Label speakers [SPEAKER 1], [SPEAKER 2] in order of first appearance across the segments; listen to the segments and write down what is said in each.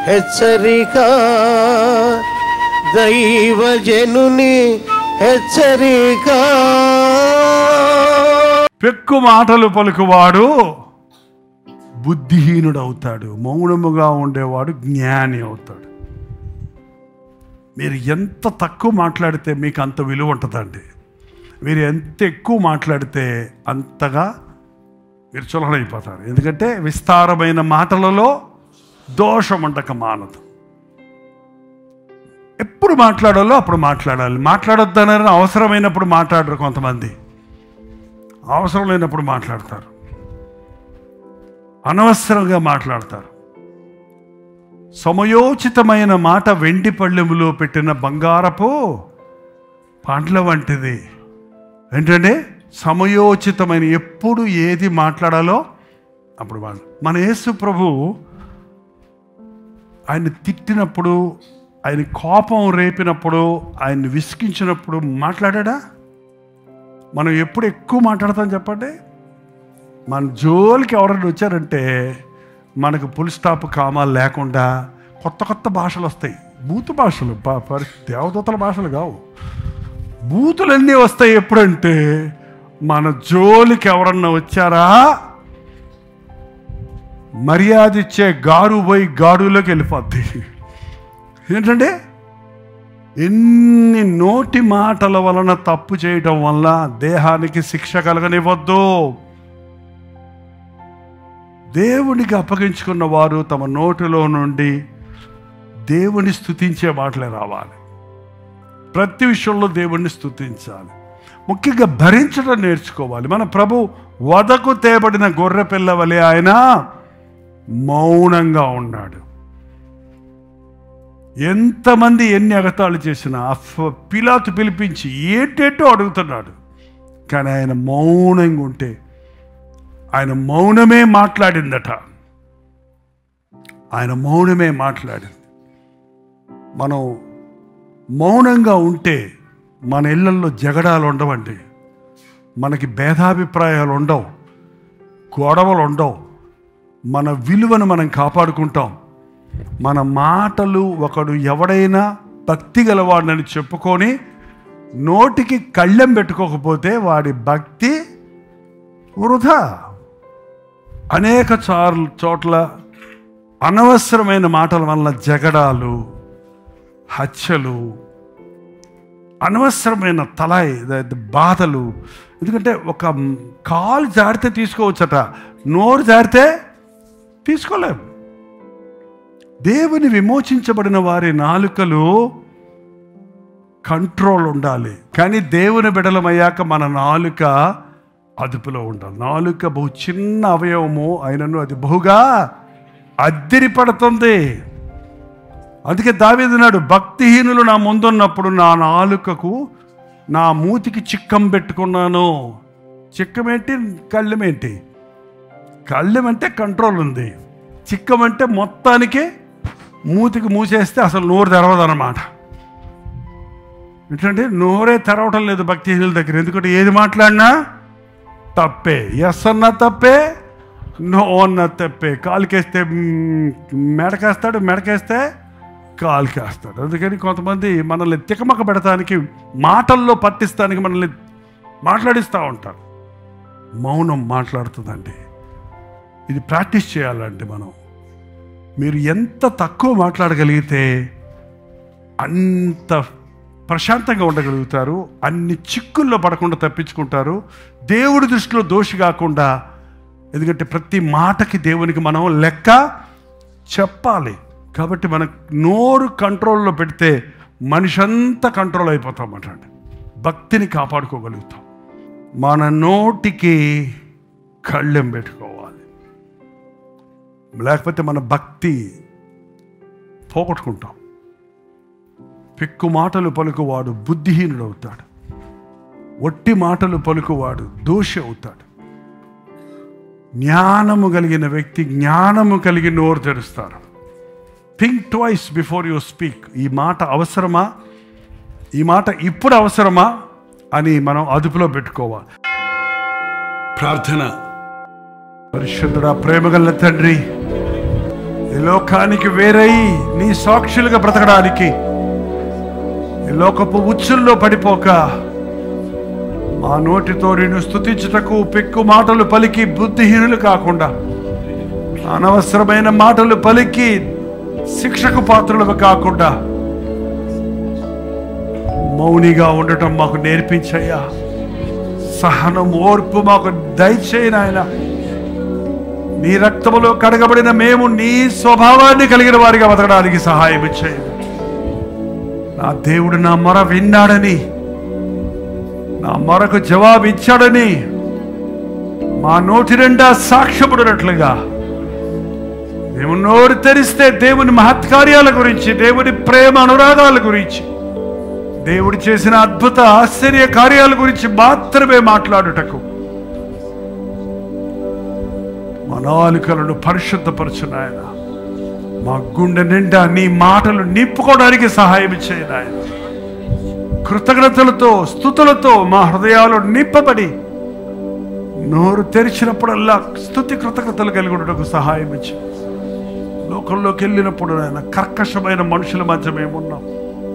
[SPEAKER 1] హెచ్చరిక, దైవజనుని హెచ్చరిక.
[SPEAKER 2] పెక్కు మాటలు పలుకువాడు బుద్ధిహీనుడవుతాడు, మౌనముగా ఉండేవాడు జ్ఞాని అవుతాడు. మీరు ఎంత తక్కువ మాట్లాడితే మీకు అంత విలువ ఉంటుందండి. మీరు ఎంత ఎక్కువ మాట్లాడితే అంతగా మీరు చులకనైపోతారు. ఎందుకంటే విస్తారమైన మాటలలో దోషం ఉండక మానదు. ఎప్పుడు మాట్లాడాలో అప్పుడు మాట్లాడాలి. మాట్లాడొద్దనని అవసరమైనప్పుడు మాట్లాడరు కొంతమంది, అవసరం లేనప్పుడు మాట్లాడతారు, అనవసరంగా మాట్లాడతారు. సమయోచితమైన మాట వెండి పళ్ళెములో పెట్టిన బంగారపు పండ్ల వంటిది. ఏంటంటే సమయోచితమైన, ఎప్పుడు ఏది మాట్లాడాలో అప్పుడు మన యేసు ప్రభు ఆయన తిట్టినప్పుడు, ఆయన కోపం రేపినప్పుడు, ఆయన్ని విసిగించినప్పుడు మాట్లాడా? మనం ఎప్పుడు ఎక్కువ మాట్లాడతాం చెప్పండి? మన జోలికి ఎవరైనా వచ్చారంటే మనకు ఫుల్ స్టాప్ కామాలు లేకుండా కొత్త కొత్త భాషలు వస్తాయి. బూతు భాషలు, దేవదూతల భాషలు కావు, బూతులన్నీ వస్తాయి. ఎప్పుడంటే మన జోలికి ఎవరన్నా వచ్చారా, మర్యాద ఇచ్చే గారు పోయి గాడులోకి వెళ్ళిపోద్ది. ఏంటంటే ఎన్ని నోటి మాటల వలన తప్పు చేయడం వల్ల దేహానికి శిక్ష కలగనివ్వద్దు. దేవునికి అప్పగించుకున్న వారు తమ నోటిలో నుండి దేవుని స్తుతించే మాటలే రావాలి. ప్రతి విషయంలో దేవుణ్ణి స్తుతించాలి. ముఖ్యంగా భరించడం నేర్చుకోవాలి. మన ప్రభు వదకు తేబడిన గొర్రె పిల్ల వలె ఆయన మౌనంగా ఉన్నాడు. ఎంతమంది ఎన్ని ఎగతాళి చేసినా పిలాతు పిలిపించి ఏంటేంటో అడుగుతున్నాడు, కానీ ఆయన మౌనంగా ఉంటే, ఆయన మౌనమే మాట్లాడిందట. ఆయన మౌనమే మాట్లాడింది. మనం మౌనంగా ఉంటే మన ఇళ్ళల్లో జగడాలు ఉండవండి, మనకి భేదాభిప్రాయాలు ఉండవు, గొడవలు ఉండవు. మన విలువను మనం కాపాడుకుంటాం. మన మాటలు, ఒకడు ఎవడైనా భక్తి గలవాడిని చెప్పుకొని నోటికి కళ్ళెం పెట్టుకోకపోతే వాడి భక్తి వృధా. అనేక చోట్ల అనవసరమైన మాటల వల్ల జగడాలు, హత్యలు, అనవసరమైన బాధలు. ఎందుకంటే ఒక కాలు జారితే తీసుకోవచ్చట, నోరు జారితే తీసుకోలేం. దేవుని విమోచించబడిన వారి నాలుకలు కంట్రోల్ ఉండాలి, కానీ దేవుని బిడలమయ్యాక మన నాలుక అదుపులో ఉండాలి. నాలుక బహు చిన్న అవయవము అయినను అది బహుగా అద్దిరిపడుతుంది. అందుకే దావీదు అన్నాడు, భక్తిహీనులు నా ముందున్నప్పుడు నా నాలుకకు, నా మూతికి చిక్కం పెట్టుకున్నాను. చిక్కమేంటి, కళ్ళెమేంటి? కళ్ళెమంటే కంట్రోల్ ఉంది, చిక్కమంటే మొత్తానికి మూతికి మూసేస్తే అసలు నోరు తెరవదన్నమాట. ఏంటంటే నోరే తెరవటం లేదు భక్తిహీనుల దగ్గర. ఎందుకంటే ఏది మాట్లాడినా తప్పే, ఎస్ అన్నా తప్పే, నో అన్నా తప్పే. కాలుకేస్తే మెడకేస్తాడు, మెడకేస్తే కాలుకేస్తాడు. అందుకని కొంతమంది మనల్ని తికమక పెడతానికి, మాటల్లో పట్టిస్తానికి మనల్ని మాట్లాడిస్తూ ఉంటారు. మౌనం మాట్లాడుతుందండి. ఇది ప్రాక్టీస్ చేయాలండి మనం. మీరు ఎంత తక్కువ మాట్లాడగలిగితే అంత ప్రశాంతంగా ఉండగలుగుతారు, అన్ని చిక్కుల్లో పడకుండా తప్పించుకుంటారు, దేవుడి దృష్టిలో దోషి కాకుండా. ఎందుకంటే ప్రతి మాటకి దేవునికి మనం లెక్క చెప్పాలి. కాబట్టి మన నోరు కంట్రోల్లో పెడితే మనిషి అంతా కంట్రోల్ అయిపోతామట. భక్తిని కాపాడుకోగలుగుతాం. మన నోటికి కళ్ళెం పెట్టుకోవాలి, లేకపోతే మన భక్తి పోగొట్టుకుంటాం. పెక్కు మాటలు పలుకువాడు బుద్ధిహీనుడు అవుతాడు, ఒట్టి మాటలు పలుకువాడు దోషి అవుతాడు. జ్ఞానము కలిగిన వ్యక్తి జ్ఞానము కలిగి నోరు తెరుస్తారు. Think twice before you speak. ఈ మాట అవసరమా, ఈ మాట ఇప్పుడు అవసరమా అని మనం అదుపులో పెట్టుకోవాలి. ప్రార్థన. పరిశుద్ధుడా, ప్రేమగల తండ్రి, లోకానికి వేరై నీ సాక్షులుగా బ్రతకడానికి, ఈ లోకపు ఉచ్చుల్లో పడిపోక మా నోటితో నిన్ను స్తుతించుటకు పెక్కు మాటలు పలికి బుద్ధిహీనులు కాకుండా, అనవసరమైన మాటలు పలికి శిక్షకు పాత్రలు కాకుండా మౌనిగా ఉండటం మాకు నేర్పించయ్యా. సహనం, ఓర్పు మాకు దయచేయి నాయన. నీ రక్తములో కడగబడిన మేము నీ స్వభావాన్ని కలిగిన వారిగా బతకడానికి సహాయం ఇచ్చేయండి. నా దేవుడు నా మొర విన్నాడని, నా మొరకు జవాబు ఇచ్చాడని మా నోటి నిండా సాక్ష్యపడినట్లుగా మేము నోరు తెరిస్తే దేవుని మహత్కార్యాల గురించి, దేవుని ప్రేమ అనురాగాల గురించి, దేవుడు చేసిన అద్భుత ఆశ్చర్య కార్యాల గురించి మాత్రమే మాట్లాడుటకు మా నాలుకలను పరిశుద్ధపరచు నాయన. మా గుండె నిండా నీ మాటలు నింపుకోవడానికి సహాయం చేయి నాయన. కృతజ్ఞతలతో, స్తుతులతో మా హృదయాలు నింపబడి నోరు తెరిచినప్పుడల్లా స్తుతి కృతజ్ఞతలు కలిగి ఉండటకు సహాయం ఇచ్చి, లోకంలోకి వెళ్ళినప్పుడు నాయన కర్కశమైన మనుషుల మధ్య మేమున్నాం,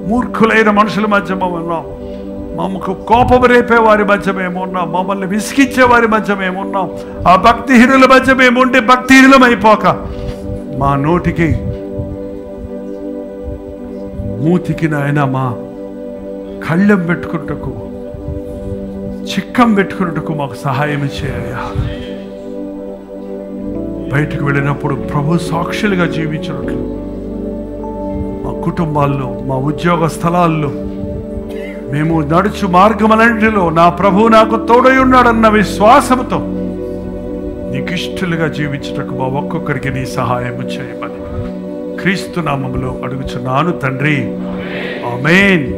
[SPEAKER 2] మూర్ఖులైన మనుషుల మధ్య మేమున్నాం, మమ్మకు కోపం రేపే వారి మధ్య మేమున్నాం, మమ్మల్ని విసిగించే వారి మధ్య మేమున్నాం, ఆ భక్తిహీనుల మధ్య మేముండి భక్తిహీనులం అయిపోక మా నోటికి మూతికి నాయన మా కళ్ళెం పెట్టుకున్నటకు, చిక్కం పెట్టుకున్నటకు మాకు సహాయం చేయాలి. బయటకు వెళ్ళినప్పుడు ప్రభు సాక్షులుగా జీవించినట్లు మా కుటుంబాల్లో, మా ఉద్యోగ స్థలాల్లో, మేము నడుచు మార్గమన్నింటిలో నా ప్రభు నాకు తోడై ఉన్నాడన్న విశ్వాసంతో నీకు ఇష్టలుగా జీవించుటకు మా ఒక్కొక్కరికి నీ సహాయం చేయమని క్రీస్తు నామములో అడుగుచున్నాను తండ్రి. ఆమేన్.